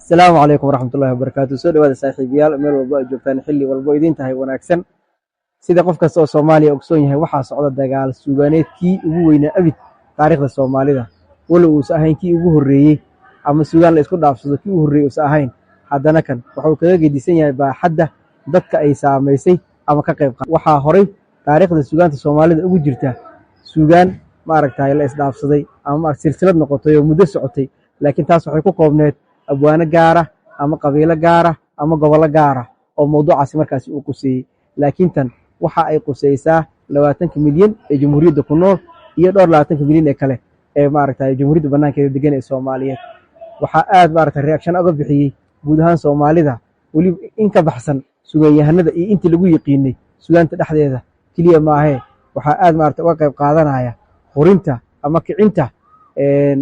السلام عليكم ورحمة الله وبركاته. سو dhawaada saaxiibayaal meel walba ay joogtaan xilli walba idin tahay wanaagsan. Sida qof kasta oo Soomaaliya ogsoon yahay waxaa socda dagaal suugaaneedkii ugu weynaa abid taariikhda Soomaalida. Walow uusan ahayn kii ugu horreeyay ama suugaan la isku dhaafsado kii ugu horreeyay uusan ahayn. Haddana kan wuxuu kaga gedisan yahay baaxadda dadka ay saameysay ama ka qayb qaatay. Waxaa horay taariikhda suugaanta Soomaalida ugu jirta suugaan la isdhaafsaday ama silsilad noqotay oo muddo socotay. Laakiin taas waxay ku koobneed abwaano gaara ama qabiilo gaara ama gobollo gaara oo mawduucaasi markaasi uu quseeyey. Laakiin tan waxa ay quseysaa 20 milyan ee jamhuuriyadda ku nool iyo dhowr 20 milyan ee kale ee jamhuuriyadda banaankeeda degan ee Soomaaliyeed. Waxaa aad reaction uga bixiyey guud ahaan Soomaalida weli in ka baxsan suugaanyahanada iyo intii lagu yiqiinay suugaanta dhexdeeda kaliya maahe. Waxaa aad uga qayb qaadanaya horinta ama kicinta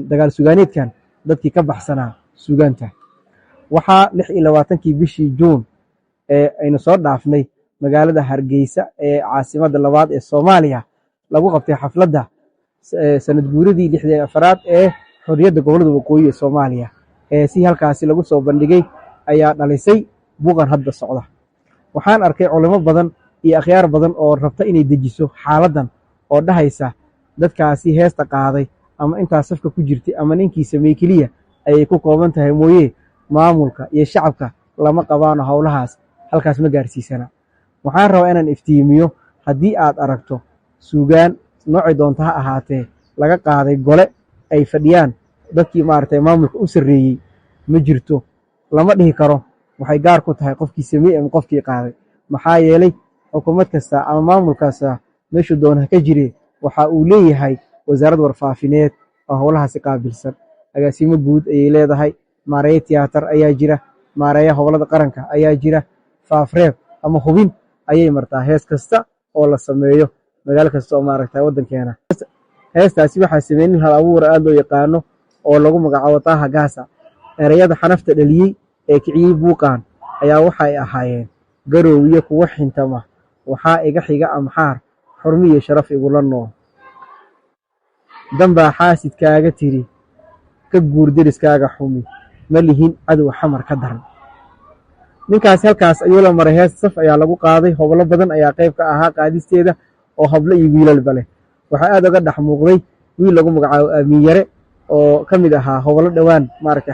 dagaal suugaaneedkan dadkii ka baxsanaa suugaanta. Waxaa 26 bishii Juun aynu soo dhaafnay magaalada Hargeysa ee caasimadda labaad ee Soomaaliya lagu qabtay xafladda sanad guuradii 64aad ee xorriyadda gobollada waqooyi ee Soomaaliya. Si halkaasi lagu soo bandhigay ayaa dhalisay buuqan hadda socda. Waxaan arkay culimo badan iyo akhyaar badan oo rabta inay dejiso xaaladdan oo dhahaysa dadkaasi heesta qaaday ama intaas safka ku jirtay ama ninkii sameeyey keliya ayay ku kooban tahay mooye maamulka iyo shacabka lama qabaano howlahaas halkaas ma gaarsiisana. Waxaan rabaa inaan iftiimiyo haddii aad aragto suugaan noocay doonta ha ahaatee laga qaaday gole ay fadhiyaan dadkii maamulka u sarreeyey ma jirto. Lama dhihi karo waxay gaar ku tahay qofkii sameeyey ama qofkii qaaday. Maxaa yeelay xukuumad kasta ama maamul kasta meeshu doona ka jire waxa uu leeyahay wasaarad warfaafineed oo howlahaasi qaabilsan. Agaasimo guud ayay leedahay, maareeye tiyaatar ayaa jira, maareeye howlada qaranka ayaa jira, faafreeb ama hubin ayay martaa hees kasta oo la sameeyo magaalo kasta oo waddankeena. Heestaasi waxaa sameeyay hal abuur aad loo yaqaano oo lagu magacaabo Taha Gaasa. Erayada xanafta dhaliyay ee kiciyay buuqan ayaa waxay ahaayeen garoowiye kuwa xintama waxaa iga xiga amxaar xurmiye sharaf igula nool dambaa xaasidkaaga tiri ka guur deriskaaga xumi ma lihin cadow xamar ka daran. Ninkaas halkaas ayuu la maray hees saf ayaa lagu qaaday. Hoblo badan ayaa qayb ka ahaa qaadisteeda oo hablo iyo wiilalba leh. Waxaa aad uga dhex muuqday wiil lagu magacaabo Aamin Yare oo ka mid ahaa hoblo dhowaan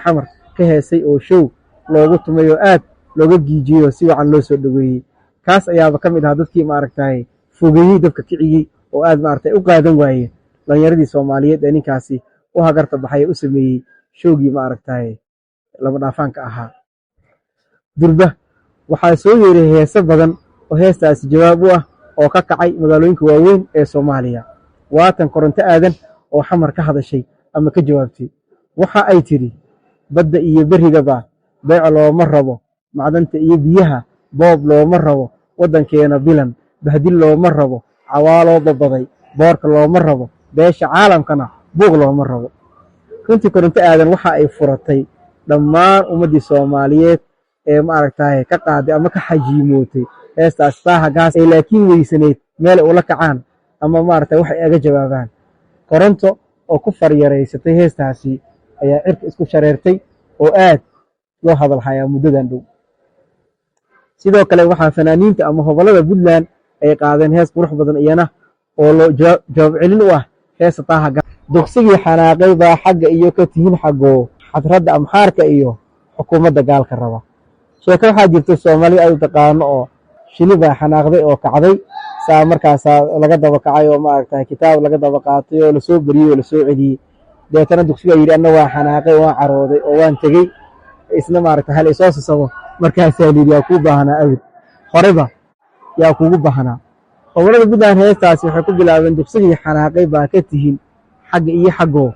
xamar ka heesay oo show loogu tumay oo aad looga giijiyo si wacan loo soo dhaweeyey. Kaas ayaaba ka mid ahaa dadkii fogeeyey dadka kiciyey oo aad u qaadan waayeen dhalinyaradii Soomaaliyeed ee ninkaasi u hagarta baxay u sameeyey showgii lama dhaafaanka ahaa. Durba waxaa soo yeeray heeso badan oo heestaasi jawaab u ah oo ka kacay magaalooyinka waaweyn ee Soomaaliya. Waatan Koronto Aadan oo xamar ka hadashay ama ka jawaabtay. Waxa ay tiri badda iyo berigaba beec looma rabo, macdanta iyo biyaha boob looma rabo, waddankeena bilan bahdil looma rabo, cawaaloo babaday boorka looma rabo, beesha caalamkana buuq looma rabo. Runtii Koronto Aadan waxa ay furatay dhammaan ummadii Soomaaliyeed ee ka qaaday ama ka xajiimootay heestaas Taha Gaasa ee laakiin weysaneed meel ula kacaan ama waxay aga jawaabaan. Koronto oo ku faryareysatay heestaasi ayaa cirka isku shareertay oo aad loo hadal hayaa muddadan dhow. Sidoo kale waxaa fanaaniinta ama hobolada Puntland ay qaadeen hees qurux badan iyana oo loo jawaab celin u ah heesta Taha Gaasa. Dugsigii xanaaqay baa xagga iyo ka tihin xagoo xadradda amxaarka iyo xukuumadda gaalka raba. Sheeko waxaa jirta Soomaali ay taqaano oo shili baa xanaaqday oo kacday saa markaas laga daba kacay oo kitaab laga daba qaatay oo la soo bariyay oo la soo celiyay. Deetana dugsiga yiri anna waa xanaaqay waan carooday oo waan tagay isna hal isoo sasabo markaas yiri yaa ku baahnaa awd horeba yaa kugu baahnaa. Howlada Puntland heestaasi waxay ku bilaabeen dugsigii xanaaqay baa ka tihin xagga iyo xagoo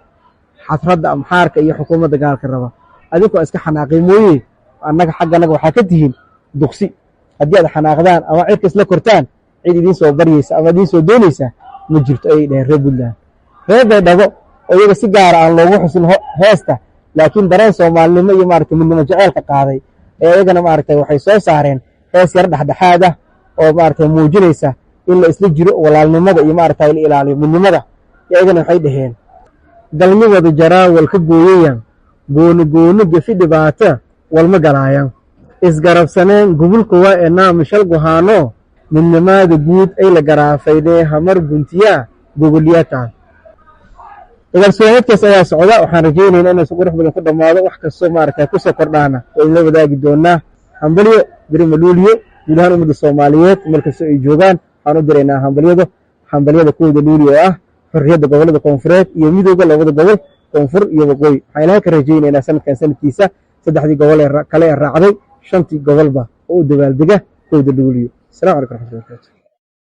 xadradda amxaarka iyo xukuumadda gaalka raba. Adinkoo iska xanaaqay mooyee annaga xagganaga waxaa ka tihin dugsi. Haddii aad xanaaqdaan ama cirka isla kortaan cid idiin soo baryaysa ama idiin soo doonaysa ma jirto ayay dhaheen reer Puntland. Reer Baydhabo oo iyaga si gaara aan loogu xusin heesta laakiin dareen Soomaalinimo iyo midnimo jaceylka qaaday ee iyagana waxay soo saareen hees yar dhexdhexaad ah oo muujinaysa in la isla jiro walaalnimada iyo la ilaaliyo midnimada. Iyagana waxay dhaheen galmi wada jaraa wal ka gooyayaan goono goono gafi dhibaata walma galaayaan isgarabsaneen gubulka waa enaa mishal gohaano midnimada guud ay la garaafaydee hamar guntiyaa gogolyataan dagaalsooneedkaas ayaa socda waxaan rajaynaynaa inay si qurux badan ku dhammaado wax kastoo maaragtay kusoo kordhaana oo idinla wadaagi doonaa hambalyo beri maluuliyo guud ahaan ummadda soomaaliyeed meel kastoo ay joogaan waxaan u diraynaa hambalyada kooda luuliyo oo ah xorriyadda gobollada koonfureed iyo midooda labada gobol koonfur iyo waqooyi waxaan ilaahay ka rajaynaynaa sanadkan sanadkiisa 3 gobol ee kale ee raacday 5 gobolba oo u dabaaldega kooda luuliyo السلام عليكم ورحمة الله وبركاته